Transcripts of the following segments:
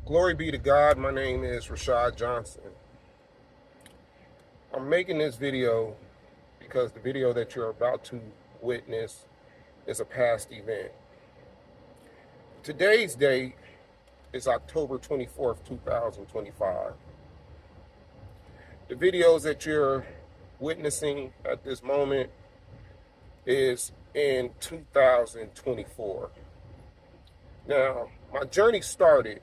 Glory be to God. My name is Rashad Johnson. I'm making this video because the video that you're about to witness is a past event. Today's date is October 24th, 2025. The videos that you're witnessing at this moment is in 2024. Now, my journey started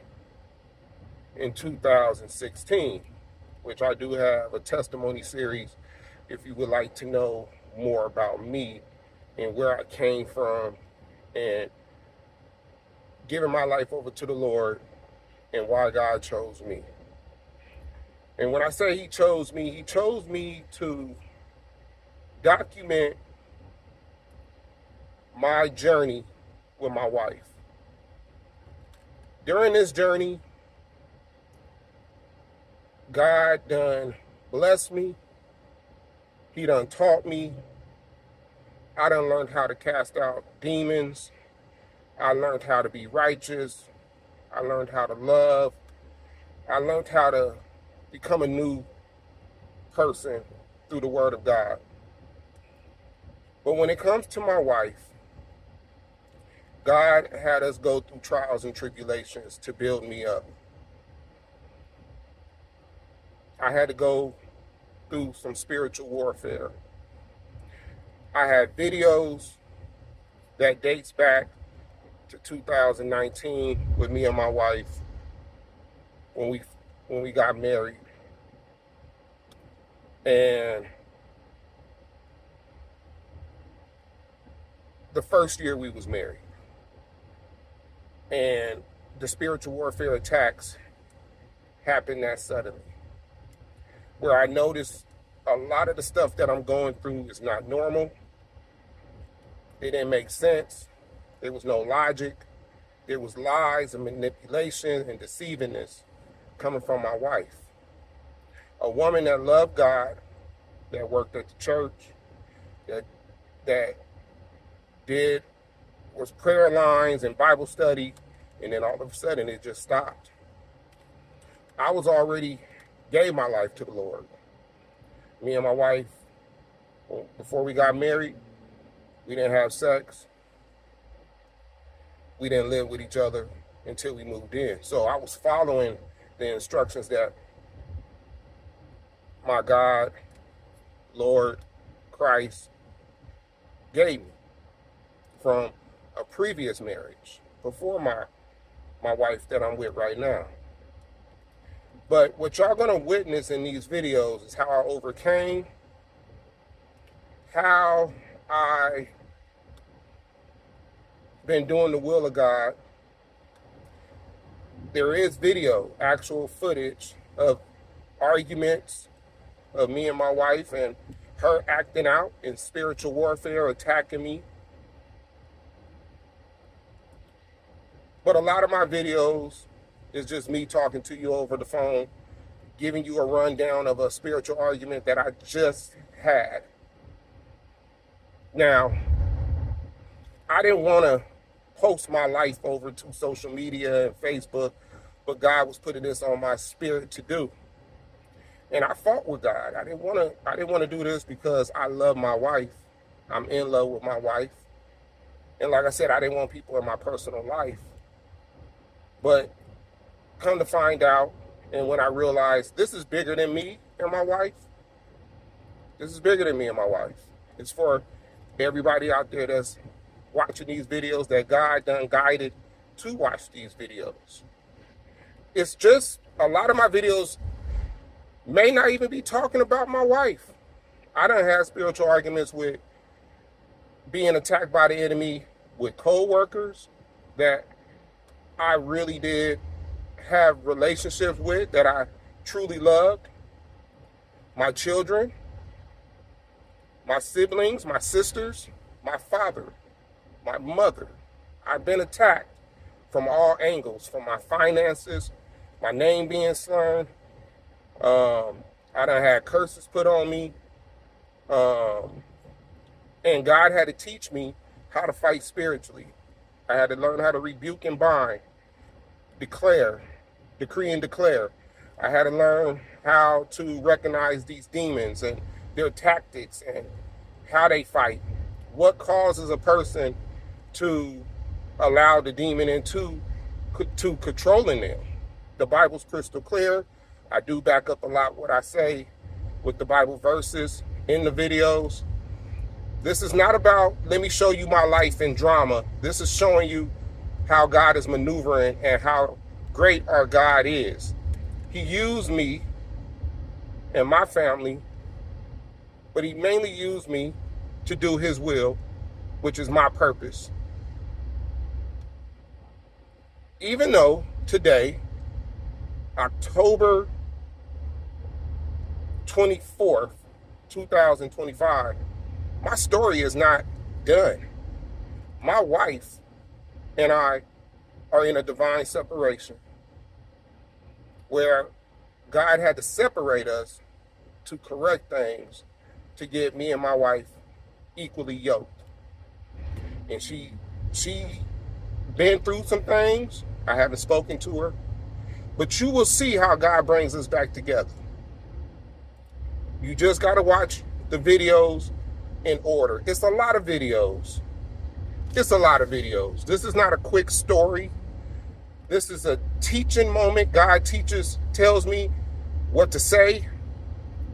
in 2016, which I do have a testimony series if you would like to know more about me and where I came from and giving my life over to the Lord and why God chose me. And when I say He chose me to document my journey with my wife. During this journey, God done blessed me. He done taught me. I done learned how to cast out demons. I learned how to be righteous. I learned how to love. I learned how to become a new person through the Word of God. But when it comes to my wife, God had us go through trials and tribulations to build me up. I had to go through some spiritual warfare. I had videos that dates back to 2019 with me and my wife when we got married. And the first year we was married. And the spiritual warfare attacks happened that suddenly, where I noticed a lot of the stuff that I'm going through is not normal. It didn't make sense. There was no logic. There was lies and manipulation and deceivingness coming from my wife. A woman that loved God, that worked at the church, that was prayer lines and Bible study, and then all of a sudden it just stopped. I was already gave my life to the Lord. Me and my wife, before we got married, we didn't have sex. We didn't live with each other until we moved in. So I was following the instructions that my God, Lord, Christ gave me from a previous marriage before my wife that I'm with right now. But what y'all gonna witness in these videos is how I overcame, how I been doing the will of God. There is video, actual footage of arguments of me and my wife and her acting out in spiritual warfare, attacking me. But a lot of my videos is just me talking to you over the phone, giving you a rundown of a spiritual argument that I just had. Now, I didn't want to post my life over to social media and Facebook, but God was putting this on my spirit to do. And I fought with God. I didn't want to do this because I love my wife. I'm in love with my wife. And like I said, I didn't want people in my personal life. But come to find out, and when I realized this is bigger than me and my wife, this is bigger than me and my wife. It's for everybody out there that's watching these videos that God done guided to watch these videos. It's just a lot of my videos may not even be talking about my wife. I done had spiritual arguments with being attacked by the enemy with co-workers that I really did have relationships with, that I truly loved. My children, my siblings, my sisters, my father, my mother. I've been attacked from all angles, from my finances, my name being slurred. I done had curses put on me. And God had to teach me how to fight spiritually. I had to learn how to rebuke and bind, declare, decree and declare. I had to learn how to recognize these demons and their tactics and how they fight. What causes a person to allow the demon into to controlling them? The Bible's crystal clear. I do back up a lot what I say with the Bible verses in the videos. This is not about, let me show you my life in drama. This is showing you how God is maneuvering and how great our God is. He used me and my family, but he mainly used me to do his will, which is my purpose. Even though today, October 24th, 2025, my story is not done. My wife and I are in a divine separation where God had to separate us to correct things to get me and my wife equally yoked. And she been through some things. I haven't spoken to her, but you will see how God brings us back together. You just got to watch the videos in order. It's a lot of videos. It's a lot of videos. This is not a quick story. This is a teaching moment. God tells me what to say,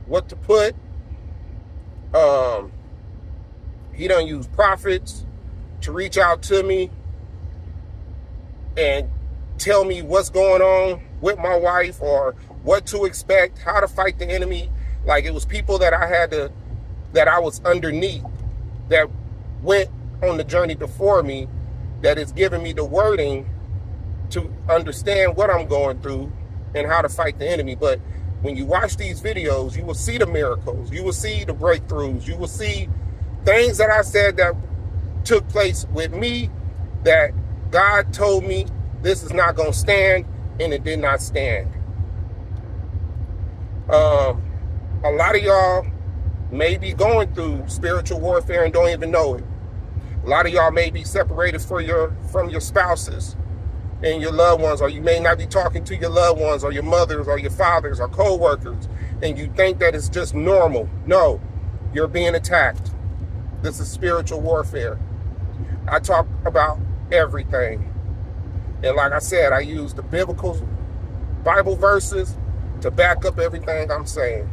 what to put. He done use prophets to reach out to me and tell me what's going on with my wife or what to expect, how to fight the enemy. Like it was people that I was underneath that went on the journey before me that is giving me the wording to understand what I'm going through and how to fight the enemy. But when you watch these videos, you will see the miracles, you will see the breakthroughs, you will see things that I said that took place with me that God told me this is not going to stand, and it did not stand. A lot of y'all may be going through spiritual warfare and don't even know it. A lot of y'all may be separated from your spouses and your loved ones, or you may not be talking to your loved ones or your mothers or your fathers or co-workers, and you think that it's just normal. No, you're being attacked. This is spiritual warfare. I talk about everything. And like I said, I use the biblical Bible verses to back up everything I'm saying.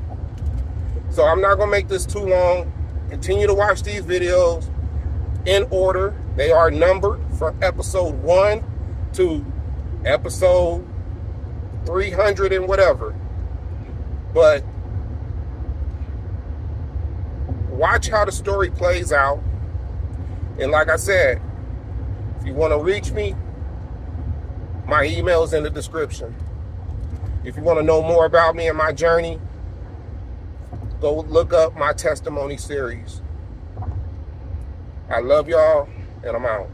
So I'm not going to make this too long. Continue to watch these videos in order. They are numbered from episode 1 to episode 300 and whatever. But watch how the story plays out. And like I said, if you want to reach me, my email is in the description. If you want to know more about me and my journey, go look up my testimony series. I love y'all, and I'm out.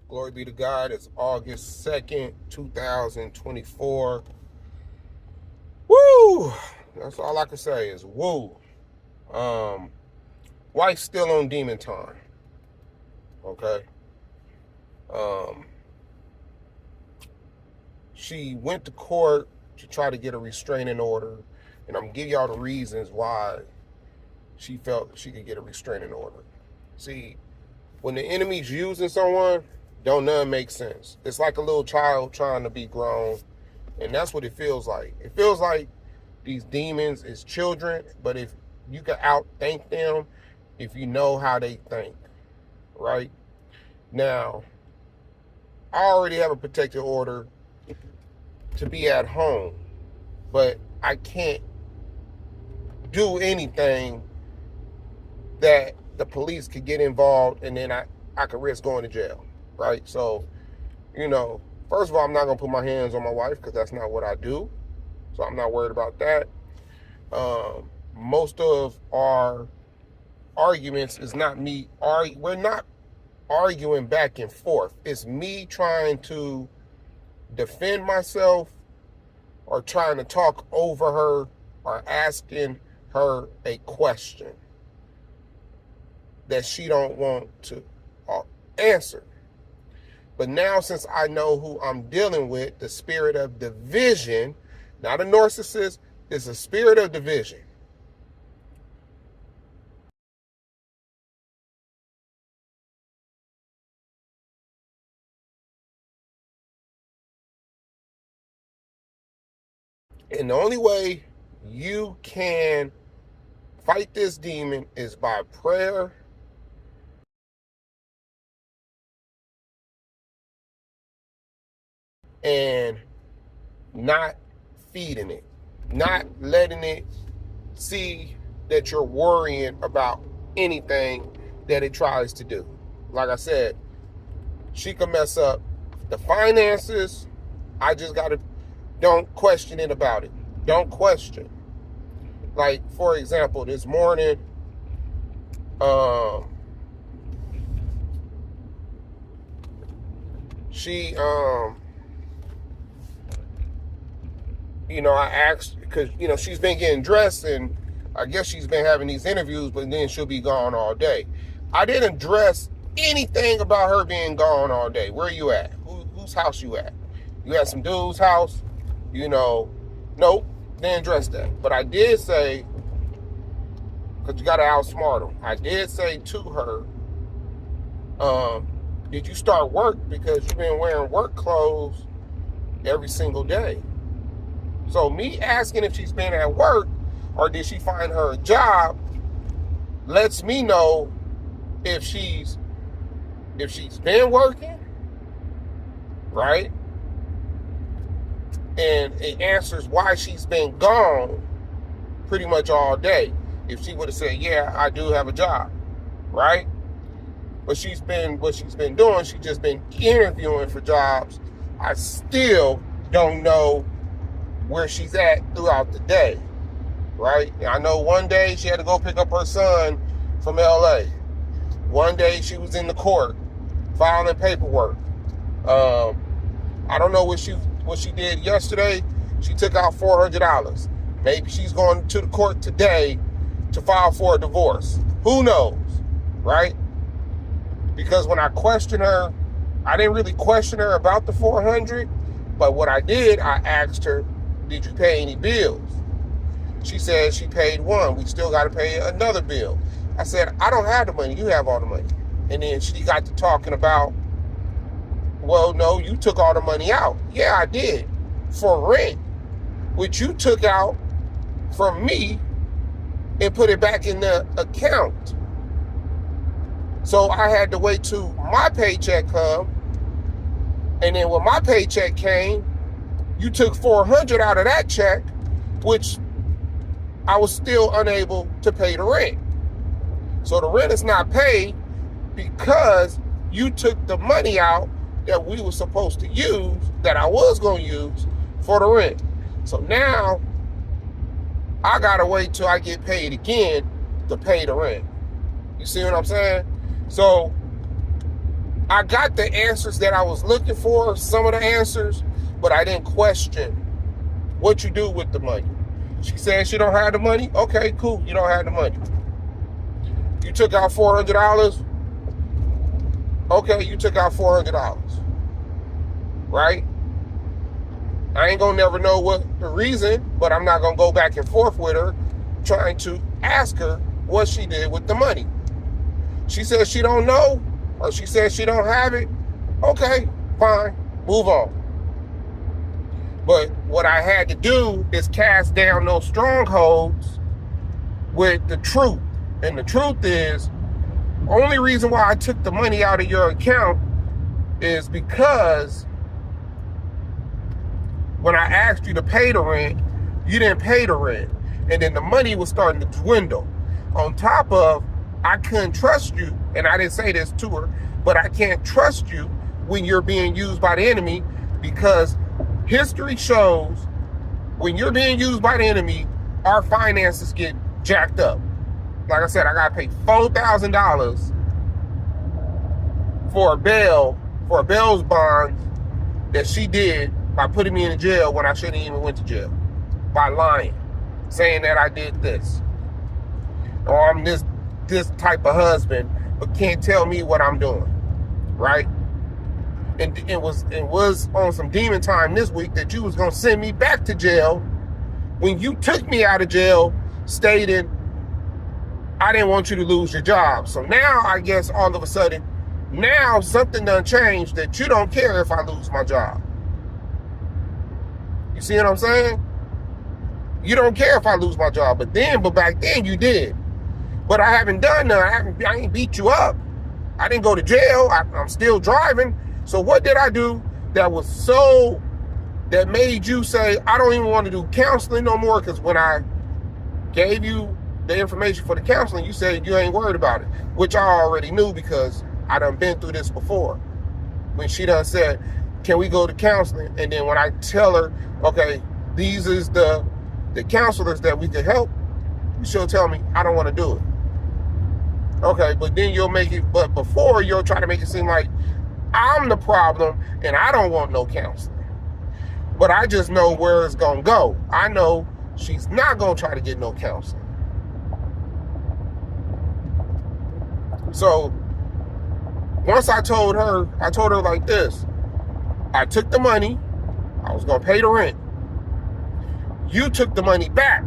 Glory be to God. It's August 2nd, 2024. Woo! That's all I can say is woo. Wife's still on demon time. Okay. She went to court to try to get a restraining order, and I'm gonna give y'all the reasons why she felt she could get a restraining order. See, when the enemy's using someone, don't none make sense. It's like a little child trying to be grown, and that's what it feels like. It feels like these demons is children, but if you can outthink them, if you know how they think, right? Now, I already have a protective order to be at home, but I can't do anything that the police could get involved, and then I could risk going to jail, right? So, you know, first of all, I'm not going to put my hands on my wife because that's not what I do. So I'm not worried about that. Most of our arguments is not me. We're not arguing back and forth. It's me trying to defend myself or trying to talk over her or asking her a question that she don't want to answer. But now, since I know who I'm dealing with, the spirit of division, not a narcissist, it's a spirit of division. And the only way you can fight this demon is by prayer and not feeding it, not letting it see that you're worrying about anything that it tries to do. Like I said, she can mess up the finances. I just gotta, don't question it about it. Don't question. Like, for example, this morning, she, I asked, because, she's been getting dressed, and I guess she's been having these interviews, but then she'll be gone all day. I didn't address anything about her being gone all day. Where you at? Whose house you at? You at some dude's house? Nope, didn't address that. But I did say, because you got to outsmart them, I did say to her, did you start work? Because you've been wearing work clothes every single day. So me asking if she's been at work or did she find her a job lets me know if she's been working, right? And it answers why she's been gone pretty much all day. If she would have said, yeah, I do have a job, right? But what she's been doing, she's just been interviewing for jobs. I still don't know where she's at throughout the day, right? I know one day she had to go pick up her son from LA. One day she was in the court filing paperwork. I don't know what she did yesterday. She took out $400. Maybe she's going to the court today to file for a divorce. Who knows, right? Because when I questioned her, I didn't really question her about the $400, but what I did, I asked her, did you pay any bills? She said she paid one. We still got to pay another bill. I said, I don't have the money. You have all the money. And then she got to talking about, well, no, you took all the money out. Yeah, I did. For rent, which you took out from me and put it back in the account. So I had to wait till my paycheck come. And then when my paycheck came, you took $400 out of that check, which I was still unable to pay the rent. So the rent is not paid because you took the money out that we were supposed to use, that I was going to use for the rent. So now I got to wait till I get paid again to pay the rent. You see what I'm saying? So I got the answers that I was looking for, some of the answers, but I didn't question what you do with the money. She said she don't have the money. Okay, cool. You don't have the money. You took out $400. Okay, you took out $400. Right? I ain't gonna never know what the reason, but I'm not gonna go back and forth with her trying to ask her what she did with the money. She says she don't know, or she says she don't have it. Okay, fine, move on. But what I had to do is cast down those strongholds with the truth. And the truth is, only reason why I took the money out of your account is because when I asked you to pay the rent, you didn't pay the rent. And then the money was starting to dwindle. On top of, I couldn't trust you, and I didn't say this to her, but I can't trust you when you're being used by the enemy, because history shows when you're being used by the enemy, our finances get jacked up. Like I said, I gotta pay $4,000 for a bail's bond that she did by putting me in jail when I shouldn't even went to jail, by lying, saying that I did this, or I'm this type of husband, but can't tell me what I'm doing, right? And it was on some demon time this week that you was gonna send me back to jail when you took me out of jail, stating I didn't want you to lose your job. So now I guess all of a sudden, now something done changed that you don't care if I lose my job. You see what I'm saying? You don't care if I lose my job, but back then you did. But I haven't done nothing. I ain't beat you up. I didn't go to jail. I'm still driving. So what did I do that made you say, I don't even want to do counseling no more? Because when I gave you the information for the counseling, you said you ain't worried about it, which I already knew because I done been through this before. When she done said, can we go to counseling? And then when I tell her, okay, these is the counselors that we could help, she'll tell me, I don't want to do it. Okay, but then but before you'll try to make it seem like I'm the problem and I don't want no counseling. But I just know where it's going to go. I know she's not going to try to get no counseling. So once I told her like this, I took the money, I was going to pay the rent. You took the money back.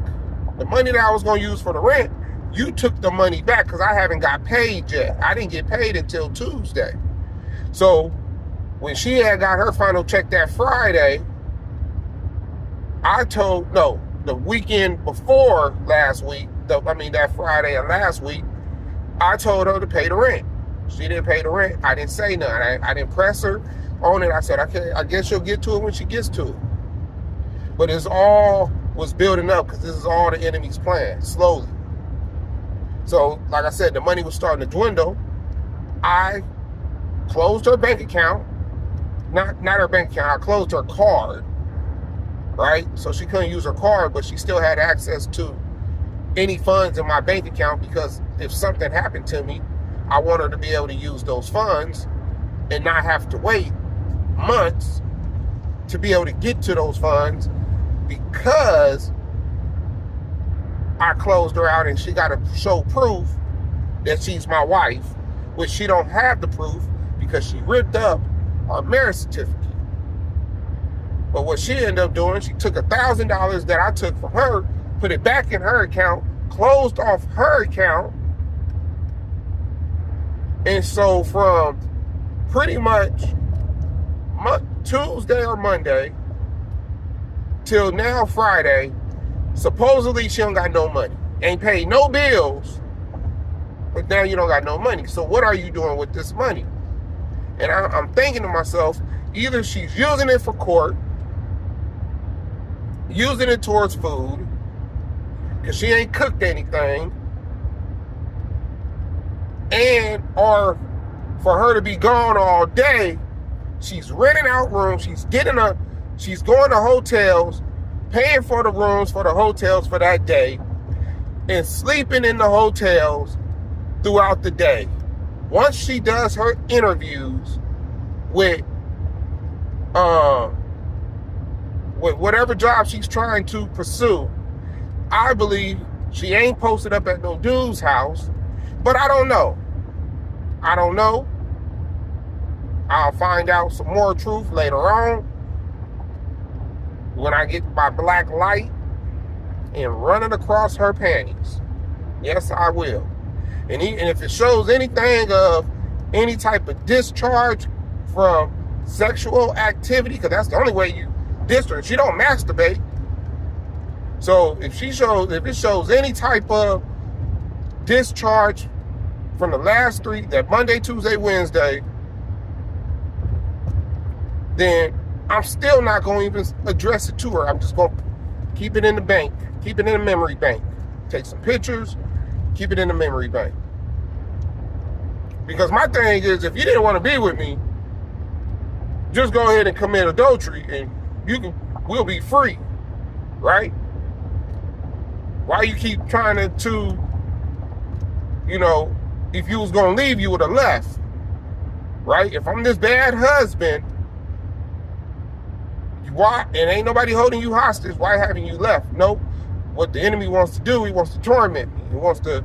The money that I was going to use for the rent, you took the money back because I haven't got paid yet. I didn't get paid until Tuesday. So when she had got her final check that Friday, the weekend before last week, that Friday of last week, I told her to pay the rent. She didn't pay the rent. I didn't say nothing. I didn't press her on it. I said, okay, I guess she'll get to it when she gets to it. But it's all was building up because this is all the enemy's plan, slowly. So, like I said, the money was starting to dwindle. I closed her bank account. Not her bank account. I closed her card, right? So she couldn't use her card, but she still had access to any funds in my bank account because if something happened to me, I want her to be able to use those funds and not have to wait months to be able to get to those funds because I closed her out and she got to show proof that she's my wife, which she don't have the proof because she ripped up our marriage certificate. But what she ended up doing, she took $1,000 that I took from her, put it back in her account, closed off her account. And so from pretty much Tuesday or Monday till now Friday, supposedly she don't got no money. Ain't paid no bills, but now you don't got no money. So what are you doing with this money? And I'm thinking to myself, either she's using it for court, using it towards food, because she ain't cooked anything, or for her to be gone all day, she's renting out rooms, she's going to hotels, paying for the rooms for the hotels for that day, and sleeping in the hotels throughout the day. Once she does her interviews with whatever job she's trying to pursue, I believe she ain't posted up at no dude's house, but I don't know. I'll find out some more truth later on when I get my black light and run it across her panties. Yes, I will. And if it shows anything of any type of discharge from sexual activity, because that's the only way you discharge. She don't masturbate. So if it shows any type of discharge from the last three, that Monday, Tuesday, Wednesday, then I'm still not going to even address it to her. I'm just going to keep it in the bank, keep it in the memory bank. Take some pictures, keep it in the memory bank. Because my thing is, if you didn't want to be with me, just go ahead and commit adultery and we'll be free, right? Why you keep trying to if you was going to leave, you would have left, right? If I'm this bad husband, why, and ain't nobody holding you hostage. Why haven't you left? Nope. What the enemy wants to do, he wants to torment me. He wants to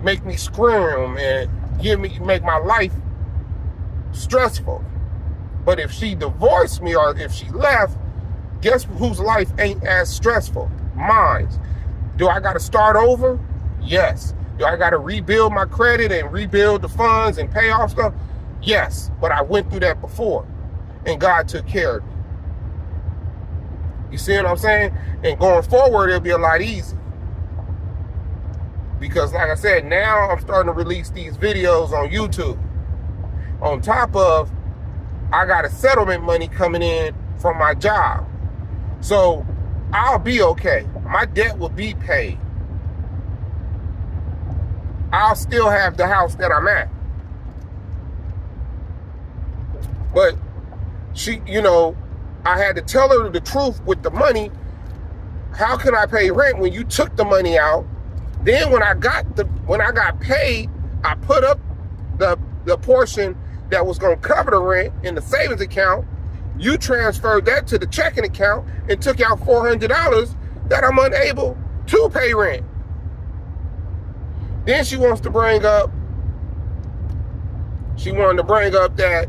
make me scream and make my life stressful. But if she divorced me or if she left, guess whose life ain't as stressful? Mine. Do I got to start over? Yes. Do I got to rebuild my credit and rebuild the funds and pay off stuff? Yes. But I went through that before, and God took care of me. You see what I'm saying? And going forward, it'll be a lot easier. Because like I said, now I'm starting to release these videos on YouTube. On top of, I got a settlement money coming in from my job. So I'll be okay. My debt will be paid. I'll still have the house that I'm at. But she, I had to tell her the truth with the money. How can I pay rent when you took the money out? Then when I got paid, I put up the portion that was going to cover the rent in the savings account. You transferred that to the checking account and took out $400 that I'm unable to pay rent. Then she wanted to bring up that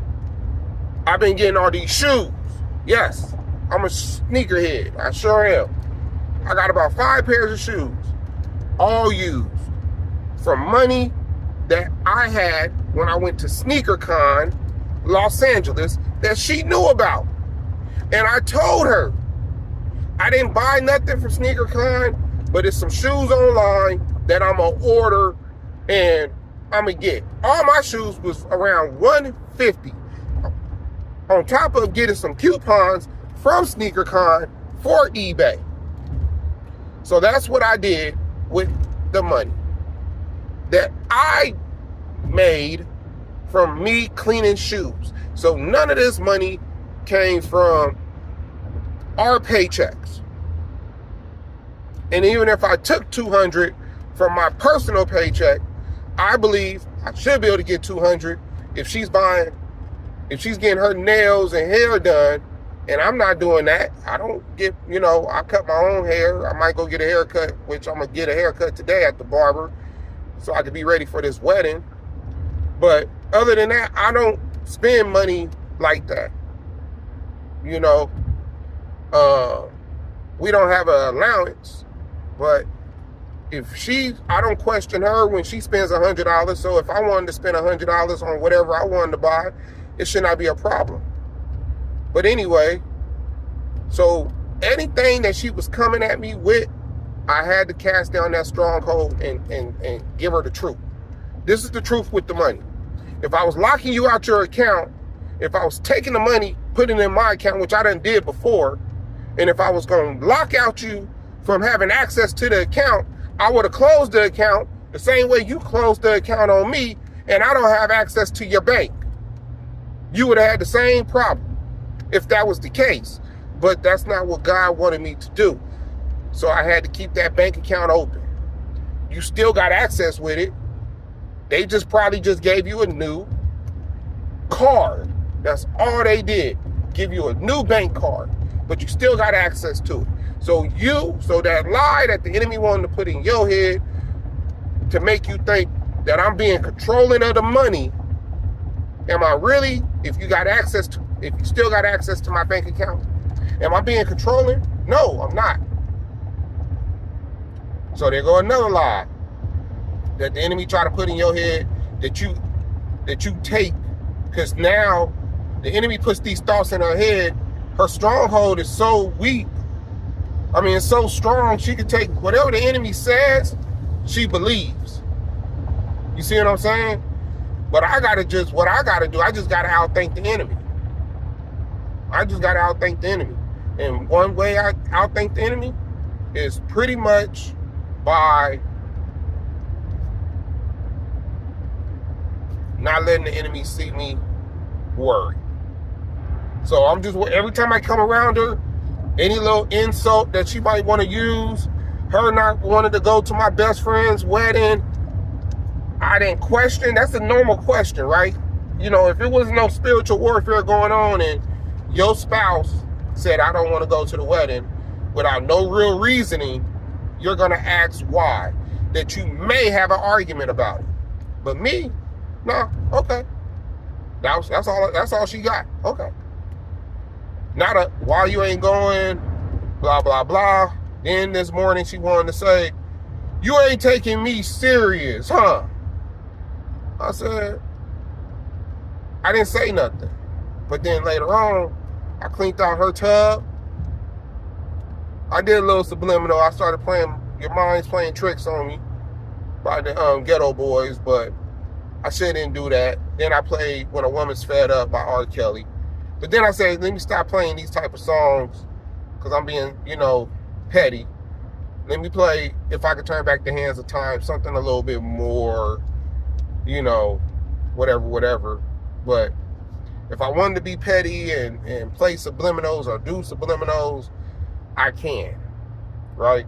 I've been getting all these shoes. Yes, I'm a sneakerhead. I sure am. I got about 5 pairs of shoes, all used, from money that I had when I went to SneakerCon, Los Angeles, that she knew about. And I told her, I didn't buy nothing from SneakerCon, but it's some shoes online that I'm going to order and I'm going to get. All my shoes was around $150. On top of getting some coupons from SneakerCon for eBay. So that's what I did with the money that I made from me cleaning shoes. So none of this money came from our paychecks. And even if I took $200 from my personal paycheck, I believe I should be able to get $200 if she's getting her nails and hair done, and I'm not doing that. I don't get, I cut my own hair. I might go get a haircut, which I'm going to get a haircut today at the barber so I can be ready for this wedding. But other than that, I don't spend money like that. We don't have an allowance, but I don't question her when she spends $100. So if I wanted to spend $100 on whatever I wanted to buy, it should not be a problem. But anyway, so anything that she was coming at me with, I had to cast down that stronghold and give her the truth. This is the truth with the money. If I was locking you out your account, if I was taking the money, putting it in my account, which I done did before, and if I was going to lock out you from having access to the account, I would have closed the account the same way you closed the account on me, and I don't have access to your bank. You would have had the same problem if that was the case. But that's not what God wanted me to do. So I had to keep that bank account open. You still got access with it. They probably just gave you a new card. That's all they did. Give you a new bank card. But you still got access to it. So that lie that the enemy wanted to put in your head to make you think that I'm being controlling of the money. Am I really, if you still got access to my bank account, am I being controlling? No, I'm not. So there go another lie that the enemy try to put in your head that you take, because now the enemy puts these thoughts in her head. Her stronghold is so weak. It's so strong, she could take whatever the enemy says, she believes. You see what I'm saying? But what I gotta do, I just gotta outthink the enemy. And one way I outthink the enemy is pretty much by not letting the enemy see me worry. So I'm just, every time I come around her, any little insult that she might want to use, her not wanting to go to my best friend's wedding, I didn't question. That's a normal question, right? If it was no spiritual warfare going on and your spouse said, I don't want to go to the wedding without no real reasoning, you're going to ask why. That you may have an argument about it. But me, no, okay. That's all she got. Okay. Not a, why you ain't going, blah, blah, blah. Then this morning she wanted to say, you ain't taking me serious, huh? I said, I didn't say nothing. But then later on, I cleaned out her tub. I did a little subliminal. I started playing Your Mind's Playing Tricks on Me by the Ghetto Boys, but I shouldn't do that. Then I played When a Woman's Fed Up by R. Kelly. But then I said, let me stop playing these type of songs because I'm being, petty. Let me play If I Could Turn Back the Hands of Time, something a little bit more, whatever. But if I wanted to be petty and play subliminals or do subliminals, I can, right?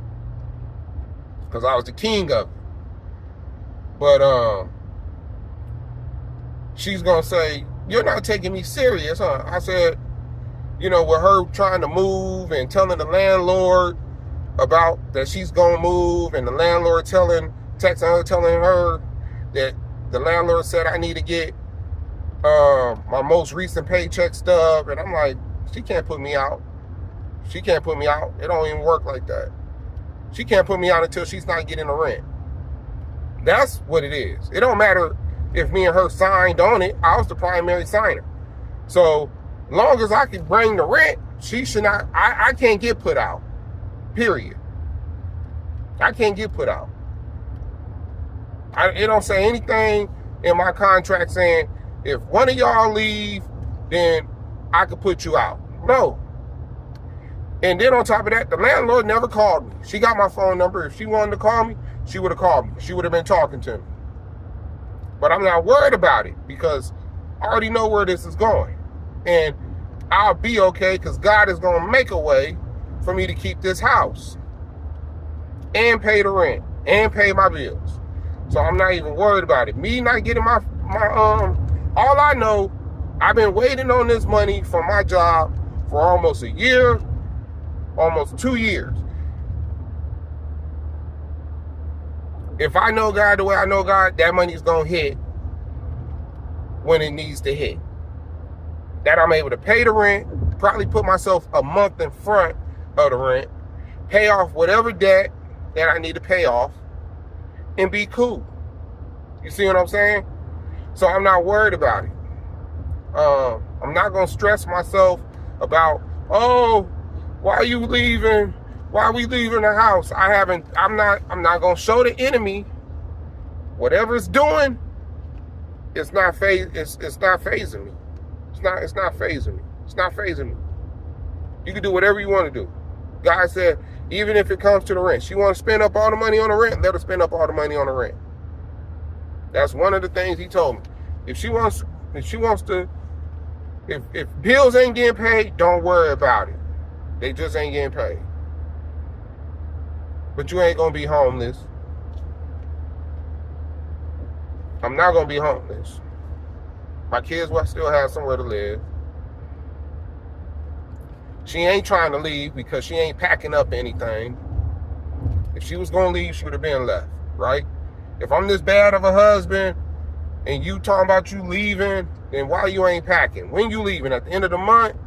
Because I was the king of it. But she's going to say, you're not taking me serious, huh? I said, with her trying to move and telling the landlord about that she's going to move, and the landlord telling her that the landlord said I need to get my most recent paycheck stub. And I'm like, she can't put me out. She can't put me out. It don't even work like that. She can't put me out until she's not getting the rent. That's what it is. It don't matter if me and her signed on it. I was the primary signer. So long as I can bring the rent, she should not, I can't get put out. Period. I can't get put out. It don't say anything in my contract saying, if one of y'all leave, then I could put you out. No. And then on top of that, the landlord never called me. She got my phone number. If she wanted to call me, she would have called me. She would have been talking to me. But I'm not worried about it because I already know where this is going. And I'll be okay because God is going to make a way for me to keep this house and pay the rent and pay my bills. So I'm not even worried about it. Me not getting my all I know, I've been waiting on this money from my job for almost a year, almost 2 years. If I know God the way I know God, that money's going to hit when it needs to hit. That I'm able to pay the rent, probably put myself a month in front of the rent, pay off whatever debt that I need to pay off, and be cool. You see what I'm saying? So I'm not worried about it. I'm not going to stress myself about, why are you leaving? Why are we leaving the house? I'm not going to show the enemy whatever it's doing. It's not phasing me. It's not phasing me. It's not phasing me. You can do whatever you want to do. God said, even if it comes to the rent, she want to spend up all the money on the rent, let her spend up all the money on the rent. That's one of the things he told me. If bills ain't getting paid, don't worry about it. They just ain't getting paid. But you ain't gonna be homeless. I'm not gonna be homeless. My kids will still have somewhere to live. She ain't trying to leave because she ain't packing up anything. If she was gonna leave, she would have been left, right? If I'm this bad of a husband and you talking about you leaving, then why you ain't packing? When you leaving? At the end of the month?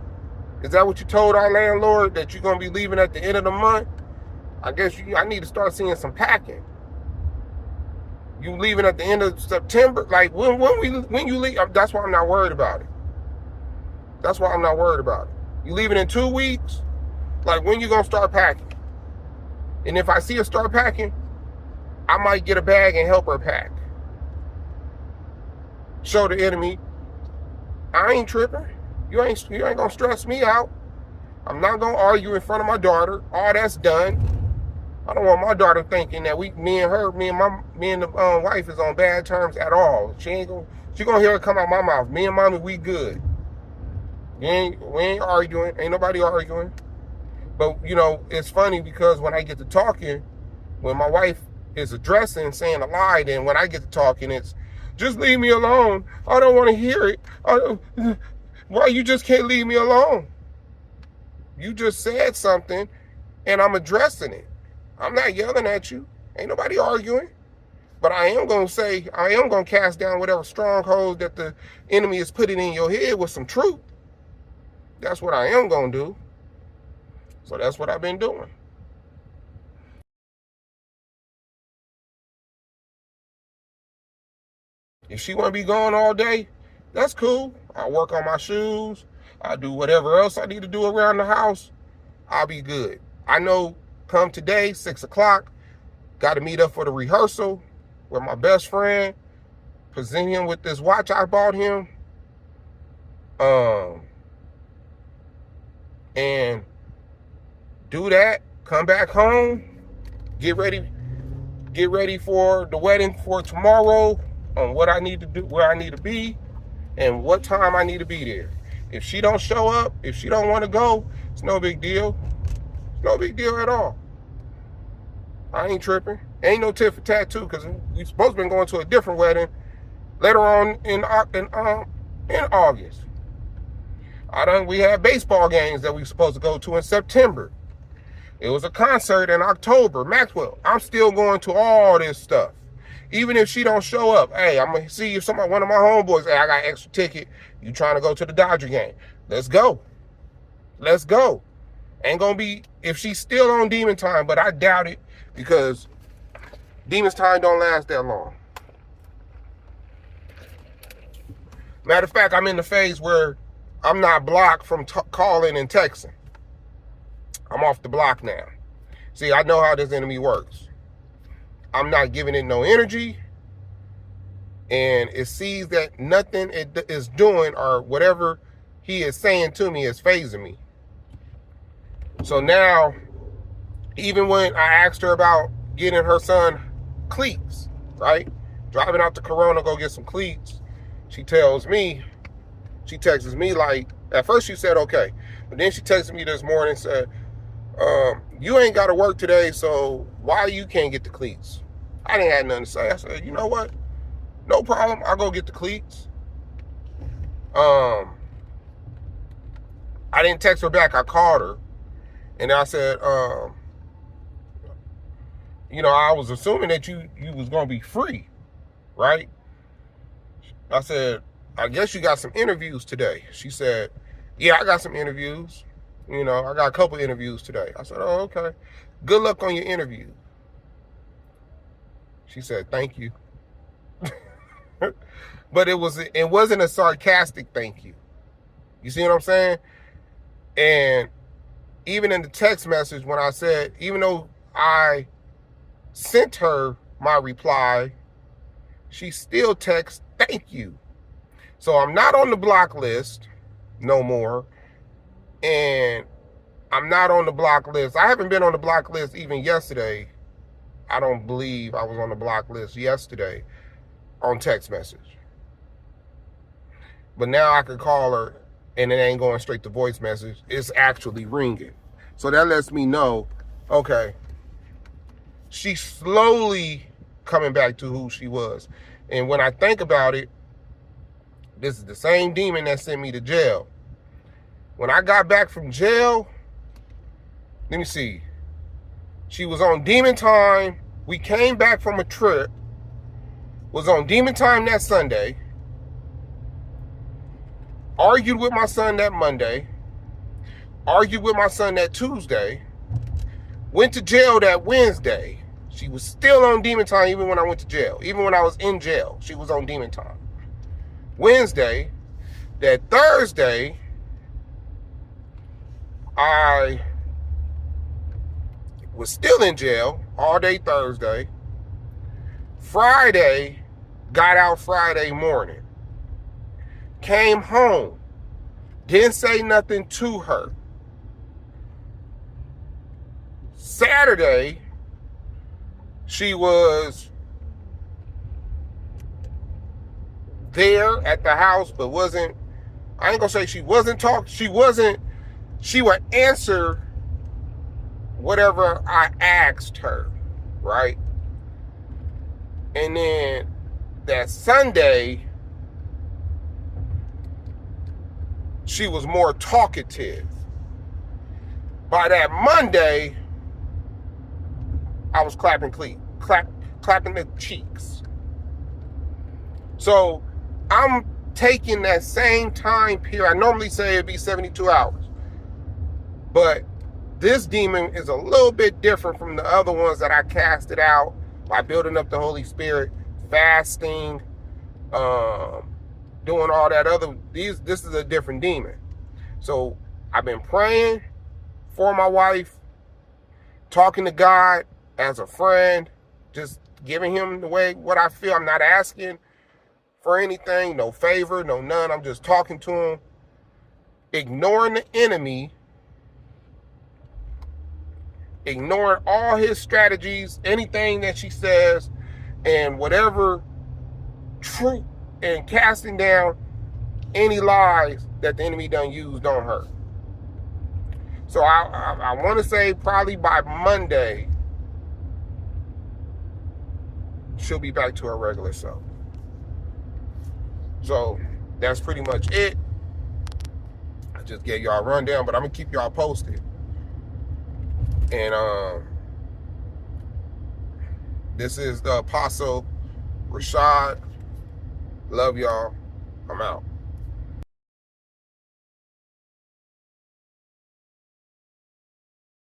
Is that what you told our landlord, that you're gonna be leaving at the end of the month? I guess I need to start seeing some packing. You leaving at the end of September? Like when you leave? That's why I'm not worried about it. That's why I'm not worried about it. You leaving in 2 weeks? Like when you gonna start packing? And if I see her start packing, I might get a bag and help her pack. Show the enemy, I ain't tripping. You ain't gonna stress me out. I'm not gonna argue in front of my daughter. All that's done. I don't want my daughter thinking that me and the wife is on bad terms at all. She gonna hear it come out my mouth. Me and mommy, we good. We ain't arguing. Ain't nobody arguing. But it's funny because when I get to talking, when my wife is addressing, saying a lie, then when I get to talking, it's just leave me alone. I don't want to hear it. Why you just can't leave me alone? You just said something and I'm addressing it. I'm not yelling at you. Ain't nobody arguing. But I am going to cast down whatever strongholds that the enemy is putting in your head with some truth. That's what I am going to do. So that's what I've been doing. If she want to be gone all day, that's cool. I'll work on my shoes. I'll do whatever else I need to do around the house. I'll be good. I know come today, 6 o'clock, got to meet up for the rehearsal with my best friend, present him with this watch I bought him. And do that, come back home, get ready for the wedding for tomorrow on what I need to do, where I need to be, and what time I need to be there. If she don't show up, if she don't want to go, it's no big deal. It's no big deal at all. I ain't tripping. Ain't no tit for tat too, because we supposed to be going to a different wedding later on in August. We had baseball games that we supposed to go to in September. It was a concert in October. Maxwell, I'm still going to all this stuff. Even if she don't show up, hey, I'm going to see if one of my homeboys, hey, I got an extra ticket. You trying to go to the Dodger game. Let's go. Let's go. Ain't going to be, if she's still on demon time, but I doubt it because demon's time don't last that long. Matter of fact, I'm in the phase where I'm not blocked from calling and texting. I'm off the block now. See, I know how this enemy works. I'm not giving it no energy. And it sees that nothing it is doing or whatever he is saying to me is phasing me. So now, even when I asked her about getting her son cleats, right? Driving out to Corona, go get some cleats. She texts me like, at first she said, okay. But then she texted me this morning and said, you ain't got to work today, so why you can't get the cleats? I didn't have nothing to say. I said, you know what? No problem. I'll go get the cleats. I didn't text her back. I called her. And I said, I was assuming that you was going to be free, right? I said, I guess you got some interviews today. She said, yeah, I got some interviews. I got a couple interviews today. I said, oh, okay. Good luck on your interview. She said, thank you. But it wasn't a sarcastic thank you. You see what I'm saying? And even in the text message, when I said, even though I sent her my reply, she still texts, thank you. So I'm not on the block list no more. And I'm not on the block list. I haven't been on the block list even yesterday. I don't believe I was on the block list yesterday on text message. But now I can call her and it ain't going straight to voice message. It's actually ringing. So that lets me know, okay, she's slowly coming back to who she was. And when I think about it, this is the same demon that sent me to jail. When I got back from jail, let me see. She was on demon time. We came back from a trip. Was on demon time that Sunday. Argued with my son that Monday. Argued with my son that Tuesday. Went to jail that Wednesday. She was still on demon time even when I went to jail. Even when I was in jail, she was on demon time. Wednesday, that Thursday, I was still in jail all day Thursday. Friday, got out Friday morning. Came home. Didn't say nothing to her. Saturday, she was there at the house, but wasn't, I ain't gonna say she wasn't talking, she would answer whatever I asked her, right? And then that Sunday, she was more talkative. by that Monday, I was clapping the cheeks. So I'm taking that same time period. I normally say it'd be 72 hours. But this demon is a little bit different from the other ones that I casted out by building up the Holy Spirit, fasting, doing all that other. This is a different demon. So I've been praying for my wife, talking to God as a friend, just giving him the way what I feel. I'm not asking for anything, no favor, no none. I'm just talking to him, ignoring the enemy, ignoring all his strategies, anything that she says, and whatever truth, and casting down any lies that the enemy done used on her. So I want to say probably by Monday, she'll be back to her regular self. So that's pretty much it. I just gave y'all a rundown, but I'm gonna keep y'all posted. And this is the Apostle Rashad. Love y'all. I'm out.